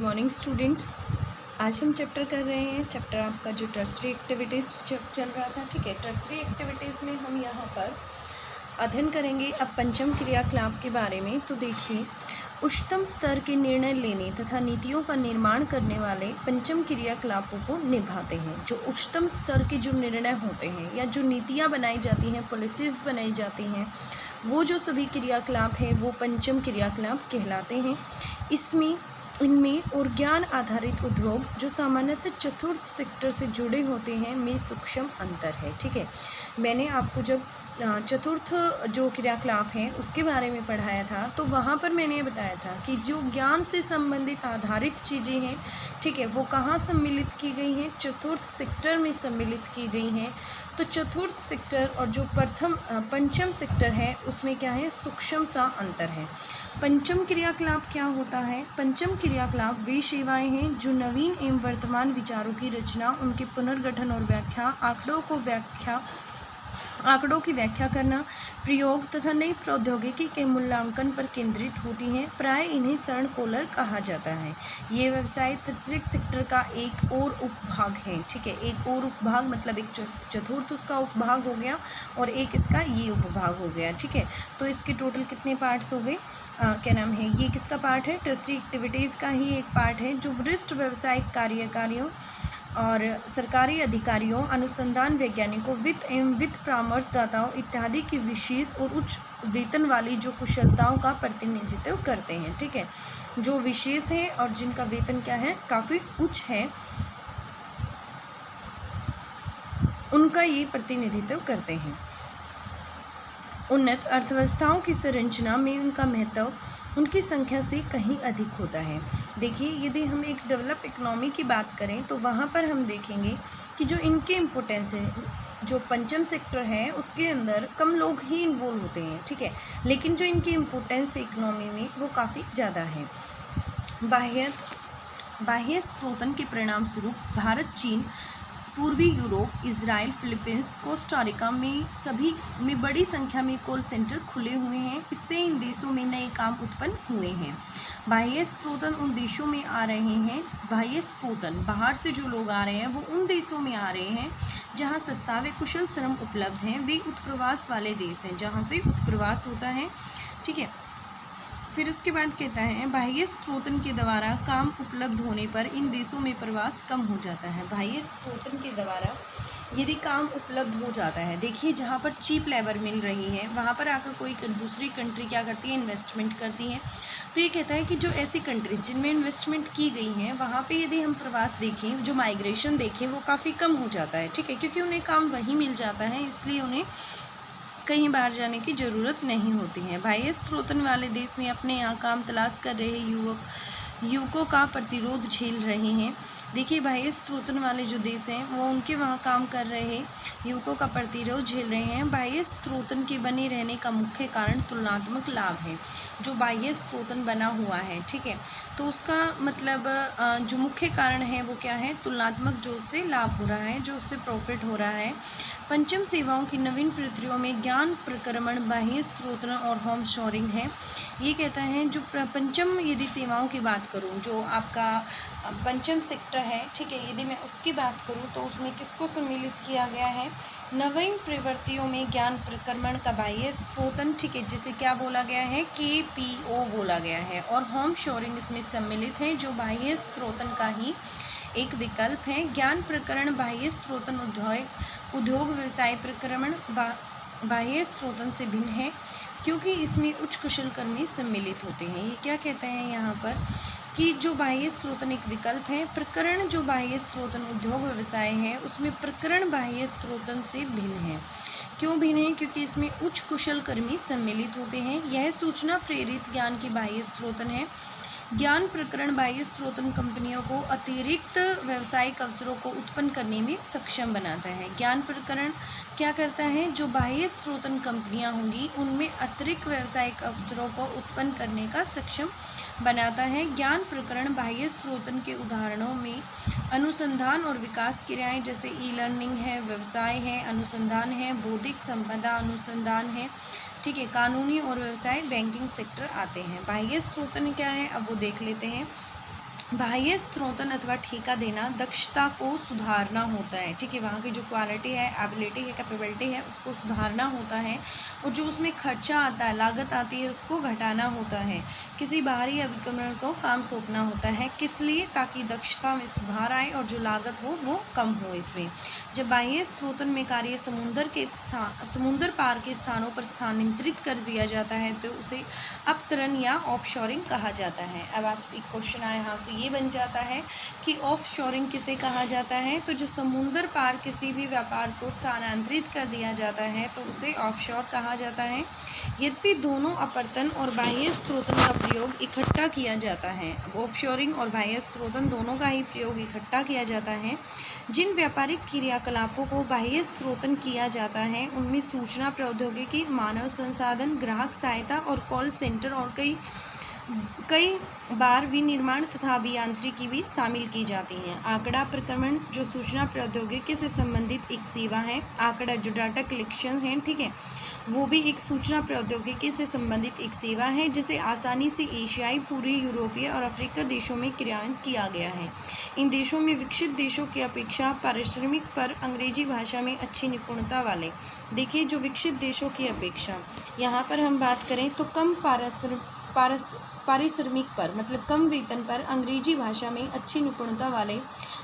Morning students. आज हम chapter कर रहे हैं चैप्टर आपका जो टर्सरी एक्टिविटीज़ चल रहा था। ठीक है, टर्सरी एक्टिविटीज़ में हम यहाँ पर अध्ययन करेंगे अब पंचम क्रियाकलाप के बारे में। तो देखिए, उच्चतम स्तर के निर्णय लेने तथा नीतियों का निर्माण करने वाले पंचम क्रियाकलापों को निभाते हैं। जो उच्चतम स्तर के जो निर्णय होते हैं या जो नीतियाँ बनाई जाती हैं, पॉलिसीज़ बनाई जाती हैं, वो जो सभी क्रियाकलाप हैं वो पंचम क्रियाकलाप कहलाते हैं। इनमें और ज्ञान आधारित उद्योग जो सामान्यतः चतुर्थ सेक्टर से जुड़े होते हैं में सूक्ष्म अंतर है। ठीक है, मैंने आपको जब चतुर्थ जो क्रियाकलाप हैं उसके बारे में पढ़ाया था तो वहाँ पर मैंने ये बताया था कि जो ज्ञान से संबंधित आधारित चीज़ें हैं, ठीक है, वो कहाँ सम्मिलित की गई हैं? चतुर्थ सेक्टर में सम्मिलित की गई हैं। तो चतुर्थ सेक्टर और जो पंचम सेक्टर है उसमें क्या है? सूक्ष्म सा अंतर है। पंचम क्रियाकलाप क्या होता है? पंचम क्रियाकलाप वे सेवाएं हैं जो नवीन एवं वर्तमान विचारों की रचना, उनके पुनर्गठन और व्याख्या, आंकड़ों की व्याख्या करना, प्रयोग तथा नई प्रौद्योगिकी के मूल्यांकन पर केंद्रित होती हैं। प्राय इन्हें शरणकोलर कहा जाता है। ये व्यवसाय तंत्रिक सेक्टर का एक और उपभाग है। ठीक है, एक और उपभाग मतलब एक चतुर्थ उसका उपभाग हो गया और एक इसका ये उपभाग हो गया। ठीक है, तो इसके टोटल कितने पार्ट्स हो गए? क्या नाम है, ये किसका पार्ट है? टर्सरी एक्टिविटीज़ का ही एक पार्ट है जो वरिष्ठ व्यावसायिक कार्यकारियों और सरकारी अधिकारियों, अनुसंधान वैज्ञानिकों, वित्त एवं वित्त परामर्शदाताओं इत्यादि की विशेष और उच्च वेतन वाली जो कुशलताओं का प्रतिनिधित्व करते हैं। ठीक है, जो विशेष है और जिनका वेतन क्या है? काफ़ी उच्च है, उनका ये प्रतिनिधित्व करते हैं। उन्नत अर्थव्यवस्थाओं की संरचना में उनका महत्व उनकी संख्या से कहीं अधिक होता है। देखिए, यदि हम एक डेवलप इकोनॉमी की बात करें तो वहाँ पर हम देखेंगे कि जो इनके इम्पोर्टेंस है, जो पंचम सेक्टर है उसके अंदर कम लोग ही इन्वॉल्व होते हैं। ठीक है, लेकिन जो इनकी इम्पोर्टेंस है इकोनॉमी में वो काफ़ी ज़्यादा है। बाह्य स्रोतन के परिणाम स्वरूप भारत, चीन, पूर्वी यूरोप, इजराइल, फिलीपींस, कोस्टारिका में सभी में बड़ी संख्या में कॉल सेंटर खुले हुए हैं। इससे इन देशों में नए काम उत्पन्न हुए हैं। बाह्य स्रोतन उन देशों में आ रहे हैं, बाह्य स्रोतन बाहर से जो लोग आ रहे हैं वो उन देशों में आ रहे हैं जहां सस्ता व कुशल श्रम उपलब्ध हैं। वे उत्प्रवास वाले देश हैं जहां से उत्प्रवास होता है। ठीक है, फिर उसके बाद कहता है बाह्य स्रोतन के द्वारा काम उपलब्ध होने पर इन देशों में प्रवास कम हो जाता है। बाह्य स्रोतन के द्वारा यदि काम उपलब्ध हो जाता है, देखिए जहाँ पर चीप लेबर मिल रही है वहाँ पर आकर कोई दूसरी कंट्री क्या करती है? इन्वेस्टमेंट करती है। तो ये कहता है कि जो ऐसी कंट्रीज जिनमें इन्वेस्टमेंट की गई हैं वहाँ पे यदि हम प्रवास देखें, जो माइग्रेशन देखें, वो काफ़ी कम हो जाता है। ठीक है, क्योंकि उन्हें काम वहीं मिल जाता है, इसलिए उन्हें कहीं बाहर जाने की ज़रूरत नहीं होती है। बाह्य स्रोतन वाले देश में अपने यहाँ काम तलाश कर रहे युवकों का प्रतिरोध झेल रहे हैं। देखिए, बाह्य स्रोतन वाले जो देश हैं वो उनके वहाँ काम कर रहे युवकों का प्रतिरोध झेल रहे हैं। बाह्य स्रोतन के बने रहने का मुख्य कारण तुलनात्मक लाभ है। जो बाह्य स्रोतन बना हुआ है, ठीक है, तो उसका मतलब जो मुख्य कारण है वो क्या है? तुलनात्मक, जो उससे लाभ हो रहा है, जो उससे प्रॉफिट हो रहा है। पंचम सेवाओं की नवीन प्रक्रियाओं में ज्ञान प्रक्रमण, बाह्य स्रोतन और होम शोरिंग है। ये कहता है जो पंचम यदि सेवाओं की बात करूं, जो आपका पंचम सेक्टर है, ठीक है, यदि मैं उसकी बात करूं तो उसमें किसको सम्मिलित किया गया है? नवीन प्रवृत्तियों में ज्ञान प्रक्रमण का बाह्य स्रोतन, ठीक है, जिसे क्या बोला गया है? KPO बोला गया है। और होम शोरिंग इसमें सम्मिलित है जो बाह्य स्रोतन का ही एक विकल्प है। ज्ञान प्रकरण बाह्य स्रोतन उद्योग व्यवसाय प्रक्रमण बाह्य स्रोतन से भिन्न है क्योंकि इसमें उच्च कुशल कर्मी सम्मिलित होते हैं। ये क्या कहते हैं यहाँ पर कि जो बाह्य स्रोतन एक विकल्प है, प्रकरण जो बाह्य स्रोतन उद्योग व्यवसाय है उसमें प्रकरण बाह्य स्रोतन से भिन्न है। क्यों भिन्न है? क्योंकि इसमें उच्च कुशल कर्मी सम्मिलित होते हैं। यह सूचना प्रेरित ज्ञान की बाह्य स्रोतन है। ज्ञान प्रकरण बाह्य स्रोतन कंपनियों को अतिरिक्त व्यावसायिक अवसरों को उत्पन्न करने में सक्षम बनाता है। ज्ञान प्रकरण क्या करता है? जो बाह्य स्रोतन कंपनियां होंगी उनमें अतिरिक्त व्यावसायिक अवसरों को उत्पन्न करने का सक्षम बनाता है। ज्ञान प्रकरण बाह्य स्रोतन के उदाहरणों में अनुसंधान और विकास क्रियाएं जैसे ई-लर्निंग है, व्यवसाय है, अनुसंधान है, बौद्धिक संपदा अनुसंधान है, ठीक है, कानूनी और व्यवसाय बैंकिंग सेक्टर आते हैं। बाह्य स्रोतन क्या है अब वो देख लेते हैं। बाह्य स्त्रोतन अथवा ठेका देना दक्षता को सुधारना होता है, ठीक है। वहाँ की जो क्वालिटी है, एबिलिटी है, कैपेबिलिटी है, उसको सुधारना होता है। और जो उसमें खर्चा आता है, लागत आती है, उसको घटाना होता है। किसी बाहरी अभिकरण को काम सौंपना होता है, किस लिए? ताकि दक्षता में सुधार आए और जो लागत हो वो कम हो इसमें। जब बाह्य स्त्रोतन में कार्य समुद्र पार के स्थानों पर स्थानांतरित कर दिया जाता है तो उसे अपतरण या ऑफशोरिंग कहा जाता है। अब आपसे एक क्वेश्चन आया यहाँ से ये बन जाता है कि ऑफशोरिंग किसे कहा जाता है? तो जो समुद्र पार किसी भी व्यापार को स्थानांतरित कर दिया जाता है तो उसे ऑफशोर कहा जाता है। यद्यपि दोनों अपरतन और बाह्य स्त्रोतन का प्रयोग इकट्ठा किया जाता है, ऑफशोरिंग और बाह्य स्त्रोतन दोनों का ही प्रयोग इकट्ठा किया जाता है। जिन व्यापारिक क्रियाकलापों को बाह्य स्त्रोतन किया जाता है उनमें सूचना प्रौद्योगिकी, मानव संसाधन, ग्राहक सहायता और कॉल सेंटर और कई बार विनिर्माण तथा अभियांत्रिकी भी शामिल की जाती हैं। आंकड़ा प्रक्रमण जो सूचना प्रौद्योगिकी से संबंधित एक सेवा है। आंकड़ा जो डाटा कलेक्शन है, ठीक है, वो भी एक सूचना प्रौद्योगिकी से संबंधित एक सेवा है जिसे आसानी से एशियाई, पूर्वी यूरोपीय और अफ्रीका देशों में क्रियान्वित किया गया है। इन देशों में विकसित देशों की अपेक्षा पारिश्रमिक पर अंग्रेजी भाषा में अच्छी निपुणता वाले, देखिए जो विकसित देशों की अपेक्षा यहाँ पर हम बात करें तो कम पारिश्रमिक पर मतलब कम वेतन पर अंग्रेजी भाषा में अच्छी निपुणता वाले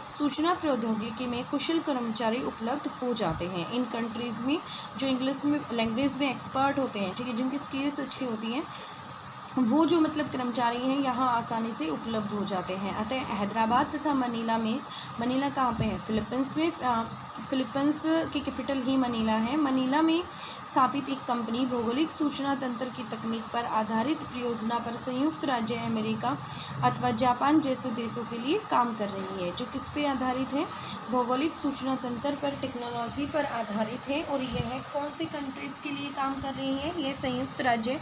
सूचना प्रौद्योगिकी में कुशल कर्मचारी उपलब्ध हो जाते हैं। इन कंट्रीज़ में जो इंग्लिश में लैंग्वेज में एक्सपर्ट होते हैं, ठीक है, जिनकी स्किल्स अच्छी होती हैं, वो जो मतलब कर्मचारी हैं यहाँ आसानी से उपलब्ध हो जाते हैं। अतः हैदराबाद तथा मनीला कहाँ पे है? फिलीपींस में। फिलीपींस की कैपिटल ही मनीला है। मनीला में स्थापित एक कंपनी भौगोलिक सूचना तंत्र की तकनीक पर आधारित परियोजना पर संयुक्त राज्य अमेरिका अथवा जापान जैसे देशों के लिए काम कर रही है। जो किस पे आधारित है? भौगोलिक सूचना तंत्र पर, टेक्नोलॉजी पर आधारित है। और यह कौन सी कंट्रीज़ के लिए काम कर रही है? ये संयुक्त राज्य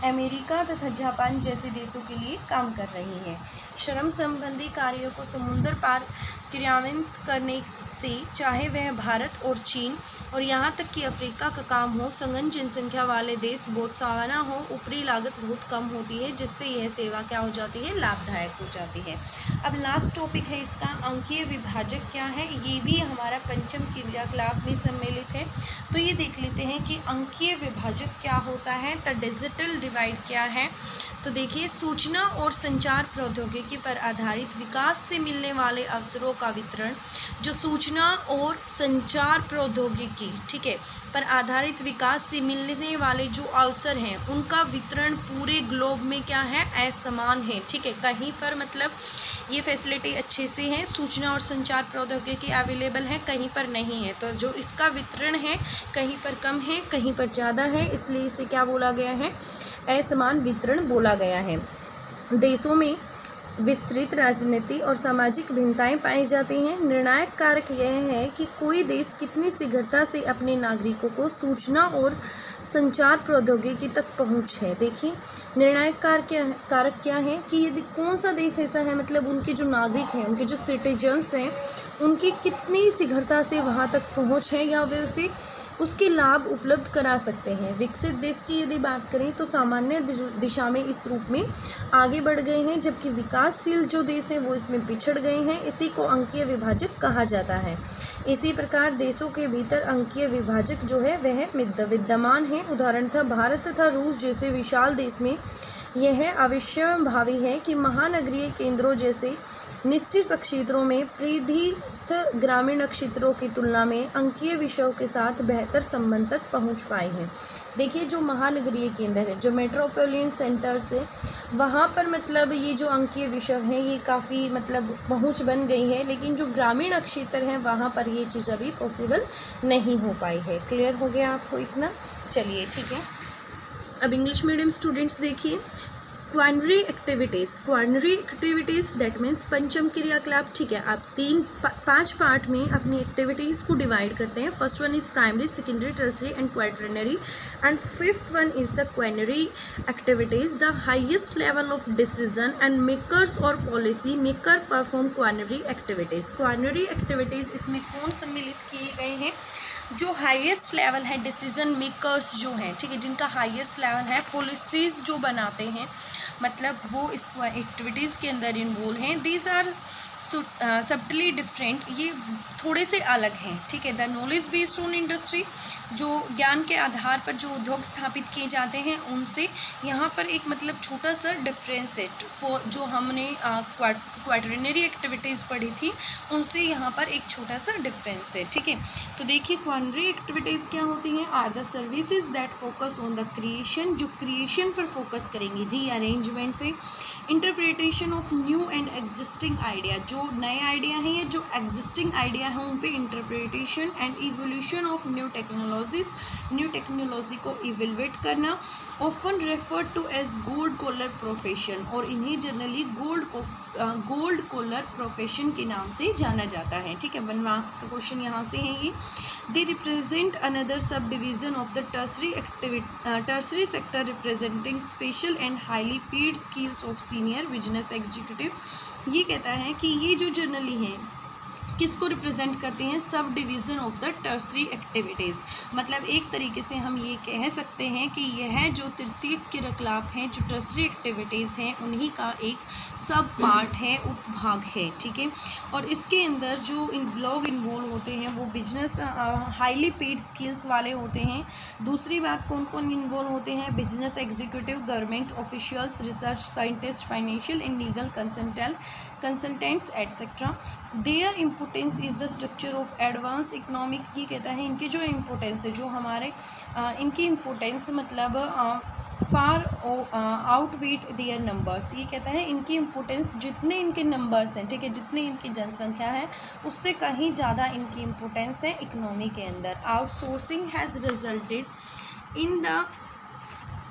अमेरिका तथा जापान जैसे देशों के लिए काम कर रही है। श्रम संबंधी कार्यों को समुद्र पार क्रियान्वित करने से, चाहे वह भारत और चीन और यहाँ तक कि अफ्रीका का काम हो, सघन जनसंख्या वाले देश बहुत सावाना हो, ऊपरी लागत बहुत कम होती है, जिससे यह सेवा क्या हो जाती है? लाभदायक हो जाती है। अब लास्ट टॉपिक है इसका अंकीय विभाजक क्या है? ये भी हमारा पंचम क्रियाकलाप में सम्मिलित है। तो ये देख लेते हैं कि अंकीय विभाजक क्या होता है, द डिजिटल डिवाइड क्या है। तो देखिए, सूचना और संचार प्रौद्योगिकी पर आधारित विकास से मिलने वाले अवसरों का वितरण, जो सूचना और संचार प्रौद्योगिकी, ठीक है, पर आधारित विकास से मिलने वाले जो अवसर हैं उनका वितरण पूरे ग्लोब में क्या है? असमान है, ठीक है। कहीं पर मतलब ये फैसिलिटी अच्छे से है, सूचना और संचार प्रौद्योगिकी अवेलेबल है, कहीं पर नहीं है। तो जो इसका वितरण है कहीं पर कम है, कहीं पर ज़्यादा है, इसलिए इसे क्या बोला गया है? असमान वितरण बोला गया है। देशों में विस्तृत राजनीति और सामाजिक भिन्नताएं पाई जाती हैं। निर्णायक कारक यह है कि कोई देश कितनी शीघ्रता से अपने नागरिकों को सूचना और संचार प्रौद्योगिकी तक पहुंच है। देखिए, निर्णायक कारक क्या है कि यदि कौन सा देश ऐसा है, मतलब उनके जो नागरिक हैं, उनके जो सिटीजन्स हैं, उनकी कितनी शीघ्रता से वहां तक पहुंच है या वे उसे उसके लाभ उपलब्ध करा सकते हैं। विकसित देश की यदि बात करें तो सामान्य दिशा में इस रूप में आगे बढ़ गए हैं, जबकि विकासशील जो देश हैं वो इसमें पिछड़ गए हैं। इसी को अंकीय विभाजक कहा जाता है। इसी प्रकार देशों के भीतर अंकीय विभाजक जो है वह विद्यमान है। उदाहरण था भारत तथा रूस जैसे विशाल देश में यह अवश्यंभावी है कि महानगरीय केंद्रों जैसे निश्चित क्षेत्रों में परिधिस्थ ग्रामीण क्षेत्रों की तुलना में अंकीय विषयों के साथ बेहतर संबंध तक पहुंच पाए हैं। देखिए, जो महानगरीय केंद्र है, जो मेट्रोपॉलिटन सेंटर्स है, वहाँ पर मतलब ये जो अंकीय विषय हैं ये काफ़ी मतलब पहुंच बन गई है, लेकिन जो ग्रामीण क्षेत्र हैं वहाँ पर ये चीज़ अभी पॉसिबल नहीं हो पाई है। क्लियर हो गया आपको इतना? चलिए, ठीक है। अब इंग्लिश मीडियम स्टूडेंट्स देखिए, क्वाइनरी एक्टिविटीज़ दैट मीन्स पंचम क्रियाकलाप, ठीक है। आप 5 पार्ट में अपनी एक्टिविटीज़ को डिवाइड करते हैं। First one is primary, secondary, tertiary and quaternary, and fifth one is the quinary activities. The highest level of decision and makers और policy maker perform quinary activities. Quinary activities इसमें कौन सम्मिलित किए गए हैं? जो हाईएस्ट लेवल है, decision makers जो हैं, ठीक है, जिनका हाईएस्ट लेवल है, पॉलिसीज़ जो बनाते हैं, मतलब वो इस एक्टिविटीज़ के अंदर इन्वॉल्व हैं, दीज आर सब्टली डिफरेंट, ये थोड़े से अलग हैं, ठीक है। The knowledge based on industry, जो ज्ञान के आधार पर जो उद्योग स्थापित किए जाते हैं उनसे यहाँ पर एक मतलब छोटा सा डिफरेंस है। फॉर जो हमने क्वाड्रिनरी एक्टिविटीज़ पढ़ी थी उनसे यहाँ पर एक छोटा सा डिफरेंस है, ठीक है। तो देखिए क्वाड्रिनरी एक्टिविटीज़ क्या होती हैं, are the services that focus on the creation, जो क्रिएशन पर फोकस करेंगी, रीअरेंजमेंट पे, interpretation of new and existing idea, जो नए आइडिया हैं या जो एग्जिस्टिंग आइडिया हैं उन पे interpretation, and evolution of new technologies, new technology को इवेलुएट करना, often referred to as gold collar profession, और इन्हें जनरली गोल्ड कॉलर प्रोफेशन के नाम से जाना जाता है, ठीक है। 1 मार्क्स का क्वेश्चन यहाँ से है ये। They represent another sub division of the tertiary sector representing special and highly paid skills of senior business executive. ये कहता है कि ये जो जनरली हैं किसको रिप्रेजेंट करते हैं, sub division of the tertiary activities, मतलब एक तरीके से हम ये कह सकते हैं कि यह जो तृतीयक क्रियाकलाप हैं, जो टर्सरी एक्टिविटीज़ हैं, उन्हीं का एक सब पार्ट है, उपभाग है, ठीक है। और इसके अंदर जो लोग इन्वॉल्व होते हैं वो बिजनेस हाईली पेड स्किल्स वाले होते हैं। दूसरी बात, कौन कौन इन्वॉल्व होते हैं, business executive, government officials, research scientist, financial and legal consultants etcetera. There importance is the structure of advance economic, ये कहता है इनकी जो इम्पोर्टेंस है, जो हमारे इनकी इम्पोर्टेंस मतलब फार आउटवेट देयर नंबर्स, ये कहता है इनकी इम्पोर्टेंस जितने इनके नंबर्स हैं, ठीक है, जितने इनकी जनसंख्या है उससे कहीं ज़्यादा इनकी इम्पोर्टेंस है इकोनॉमी के अंदर। Outsourcing has resulted in the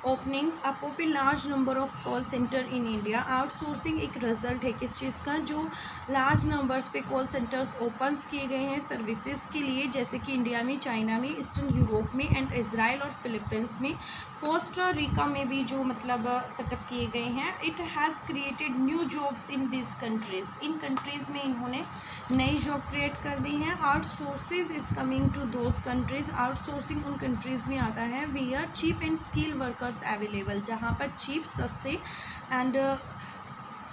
opening up of a large number of call centre in India. Outsourcing एक रिजल्ट है किस चीज़ का, जो लार्ज नंबर्स पे कॉल सेंटर्स ओपन किए गए हैं सर्विसेज के लिए, जैसे कि इंडिया में, चाइना में, ईस्टर्न यूरोप में, एंड इजराइल और फिलीपींस में, कोस्टा रिका में भी जो मतलब सेटअप किए गए हैं। It has created new jobs in this countries, इन कंट्रीज़ में इन्होंने नई जॉब क्रिएट कर दी हैं। Outsources is coming to those countries, outsourcing उन कंट्रीज़ में आता है we are cheap and skill workers available, जहाँ पर चीप, सस्ते एंड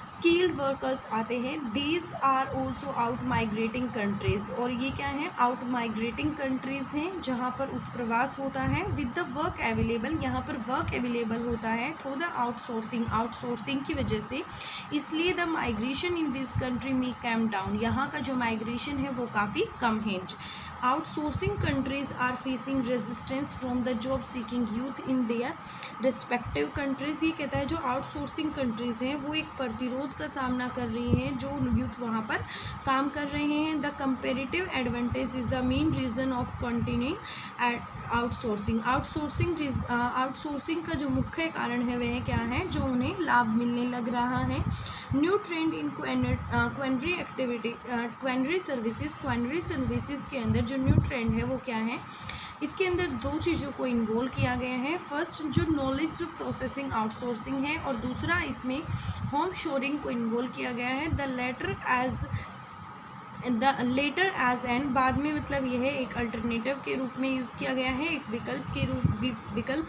स्किल्ड वर्कर्स आते हैं। These are also out migrating countries, और ये क्या है, आउट माइग्रेटिंग कंट्रीज़ हैं जहाँ पर उत्प्रवास होता है। विद द वर्क अवेलेबल, यहाँ पर वर्क अवेलेबल होता है थ्रू द आउटसोर्सिंग की वजह से, इसलिए the migration in this country में कम डाउन, यहाँ का जो माइग्रेशन है वो काफ़ी कम है। Outsourcing countries are facing resistance from the job seeking youth in their respective countries, ये कहता है जो आउटसोर्सिंग कंट्रीज़ हैं वो एक प्रतिरोध का सामना कर रही हैं जो यूथ वहाँ पर काम कर रहे हैं। The comparative advantage is the main reason of continuing outsourcing का जो मुख्य कारण है वह क्या है, जो उन्हें लाभ मिलने लग रहा है। न्यू ट्रेंड इन क्वेनरी सर्विसेज के अंदर जो न्यू ट्रेंड है वो क्या है, इसके अंदर 2 चीज़ों को इन्वॉल्व किया गया है। फर्स्ट जो नॉलेज प्रोसेसिंग आउटसोर्सिंग है, और दूसरा इसमें होम शोरिंग को इन्वॉल्व किया गया है। द लेटर एज एन, बाद में मतलब यह एक अल्टरनेटिव के रूप में यूज़ किया गया है, एक विकल्प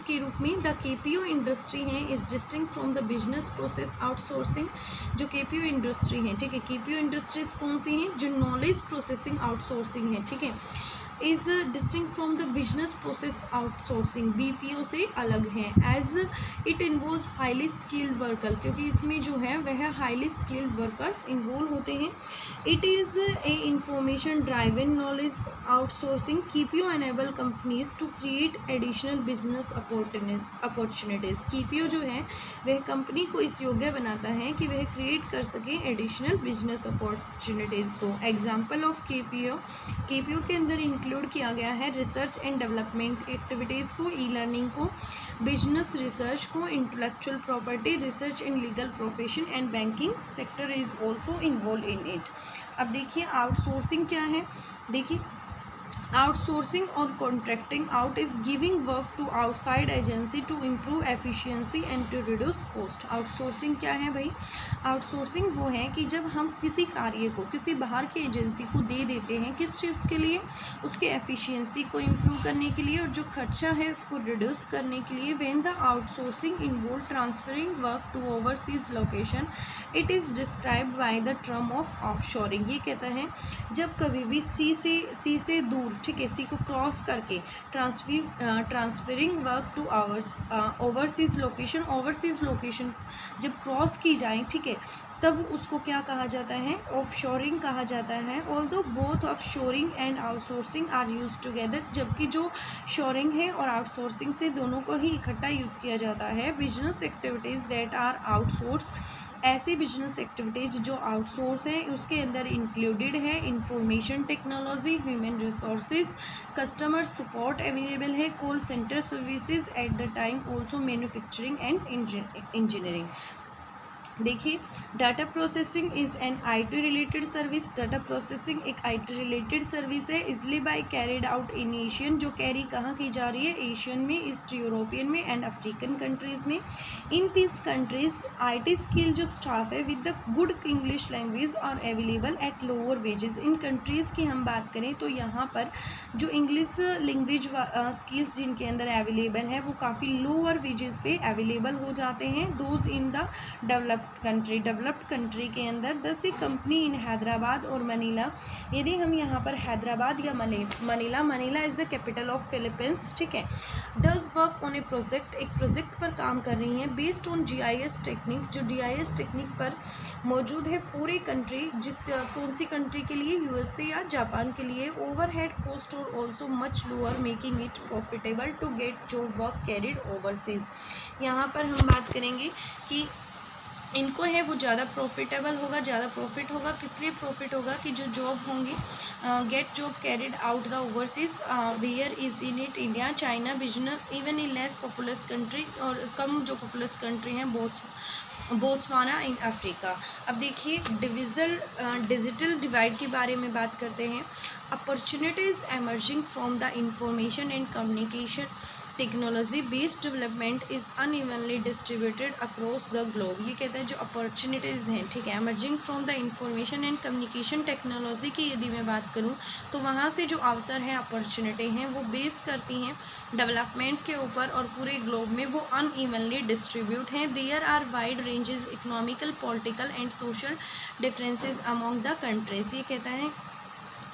के रूप में। द केपीओ इंडस्ट्री है is distinct from the business process outsourcing, जो केपीओ इंडस्ट्री है, ठीक है, केपीओ इंडस्ट्रीज़ कौन सी हैं, जो नॉलेज प्रोसेसिंग आउटसोर्सिंग है, ठीक है, is distinct from the business process outsourcing, BPO से अलग है। As it involve highly skilled worker, क्योंकि इसमें जो है वह हाईली स्किल्ड वर्कर्स इन्वॉल्व होते हैं। It is a information driven knowledge outsourcing, KPO enable companies to create additional business opportunities, KPO जो है वह कंपनी को इस योग्य बनाता है कि वह क्रिएट कर सके एडिशनल बिजनेस अपॉर्चुनिटीज़ को। एग्जाम्पल ऑफ केपीओ के अंदर इंक्लूड किया गया है रिसर्च एंड डेवलपमेंट एक्टिविटीज़ को, ई लर्निंग को, बिजनेस रिसर्च को, intellectual property research in legal profession and banking sector is also involve in it. अब देखिए आउटसोर्सिंग क्या है, देखिए आउटसोर्सिंग और contracting out is giving work to outside agency to improve efficiency and to reduce cost. Outsourcing क्या है भाई? Outsourcing वो है कि जब हम किसी कार्य को किसी बाहर की एजेंसी को दे देते हैं, किस चीज़ के लिए? उसके एफिशिएंसी को इम्प्रूव करने के लिए और जो खर्चा है उसको रिड्यूस करने के लिए। When the outsourcing involve transferring work to overseas location it is described by the term of offshoring. ये कहता है जब कभी भी सी से दूर, ठीक है, सी को क्रॉस करके transferring work to overseas location जब क्रॉस की जाए, ठीक है, तब उसको क्या कहा जाता है? ऑफशोरिंग कहा जाता है। Although both offshoring and outsourcing are use together, जबकि जो शोरिंग है और आउटसोर्सिंग से दोनों को ही इकट्ठा यूज़ किया जाता है। Business activities that are outsource, ऐसी बिजनेस एक्टिविटीज़ जो आउटसोर्स हैं उसके अंदर इंक्लूडेड है information technology, human resources, customer support available है, call centre services at the time, also manufacturing and engineering. देखिए, data processing is an IT related service. Data processing एक IT related service है। Easily by carried out in Asian, जो carry कहाँ की जा रही है? एशियन में, ईस्ट यूरोपियन में एंड अफ्रीकन कंट्रीज़ में। In this countries IT skill जो स्टाफ है with the good English language are available at lower wages. इन कंट्रीज़ की हम बात करें तो यहाँ पर जो इंग्लिश लैंग्वेज स्किल्स जिनके अंदर अवेलेबल है वो काफ़ी लोअर वेजेस पे अवेलेबल हो जाते हैं। Those in the developed country के अंदर। दस ए कंपनी इन हैदराबाद और मनीला, यदि हम यहाँ पर हैदराबाद या Manila is the capital of Philippines, ठीक है, does work on A project, एक प्रोजेक्ट पर काम कर रही हैं बेस्ड ऑन GIS टेक्निक, जो GIS टेक्निक पर मौजूद है फॉर ए कंट्री, कौन सी कंट्री के लिए? USA या जापान के लिए। ओवरहेड कॉस्ट और also much lower making it profitable to get job work carried overseas. यहाँ पर हम बात करेंगे कि इनको है वो ज़्यादा प्रॉफिटेबल होगा, ज़्यादा प्रॉफिट होगा। किस लिए प्रॉफिट होगा? कि जो जॉब होंगी get job carried out the overseas where is in it India, China, business even in less populous country, और कम जो पॉपुलस कंट्री हैं बोत्सवाना इन अफ्रीका। अब देखिए डिजिटल डिवाइड के बारे में बात करते हैं। Opportunities emerging from the information and communication technology based development is unevenly distributed across the globe. ये कहते हैं जो अपॉर्चुनिटीज़ हैं, ठीक है, emerging from the information and communication technology की यदि मैं बात करूं तो वहाँ से जो अवसर हैं, अपॉर्चुनिटी हैं, वो बेस करती हैं डेवलपमेंट के ऊपर और पूरे ग्लोब में वो अनइवनली डिस्ट्रीब्यूट हैं। There are wide ranges economical, political and social differences among the countries. ये कहता है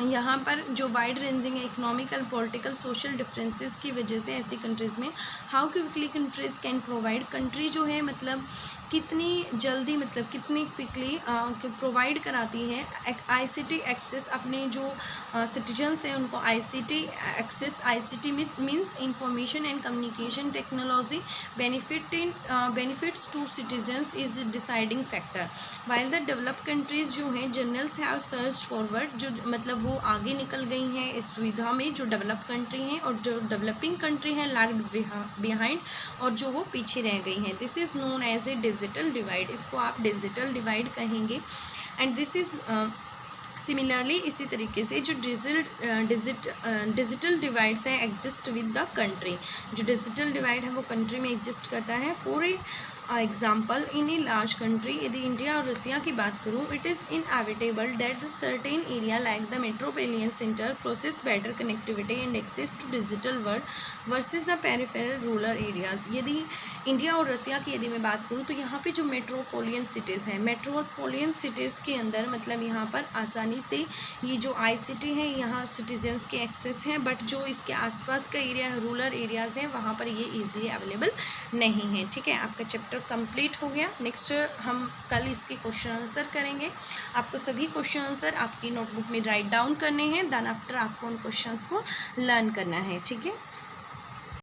यहाँ पर जो वाइड रेंजिंग है इकोनॉमिकल, पॉलिटिकल, सोशल डिफरेंसेस की वजह से ऐसी कंट्रीज़ में how quickly countries can provide, country जो है मतलब कितनी जल्दी, मतलब कितनी क्विकली प्रोवाइड कराती है ICT एक्सेस, अपने जो सिटीजन्स हैं उनको ICT access. ICT means information and communication technology benefits to citizens is deciding factor. While the developed countries जो हैं जनरल्स हैव सर्च फॉरवर्ड, जो मतलब वो आगे निकल गई हैं इस सुविधा में जो डेवलप्ड कंट्री हैं, और जो डेवलपिंग कंट्री हैं लैग्ड बिहाइंड, और जो वो पीछे रह गई हैं। This is known as a digital divide, इसको आप डिजिटल डिवाइड कहेंगे। एंड दिस इज़ सिमिलरली इसी तरीके से जो डिजिटल डिवाइड्स हैं एग्जिस्ट विद द कंट्री, जो डिजिटल डिवाइड है वो कंट्री में एग्जिस्ट करता है। For example in a large country, यदि इंडिया और रसिया की बात करूँ, it is inevitable that the certain area like the metropolitan centre process better connectivity and access to digital world versus the peripheral rural areas. यदि India और Russia की यदि मैं बात करूँ तो यहाँ पे जो मेट्रोपोलियन सिटीज़ हैं, मेट्रोपोलियन सिटीज़ के अंदर मतलब यहाँ पर आसानी से ये जो ICT है यहाँ सिटीजन्स के एक्सेस हैं, बट जो इसके आसपास का एरिया है, रूरल एरियाज़ हैं, वहाँ पर ये ईजिली अवेलेबल नहीं है। ठीक है, आपका चैप्टर कंप्लीट हो गया। नेक्स्ट हम कल इसके क्वेश्चन आंसर करेंगे। आपको सभी क्वेश्चन आंसर आपकी नोटबुक में राइट डाउन करने हैं, देन आफ्टर आपको उन क्वेश्चंस को लर्न करना है। ठीक है।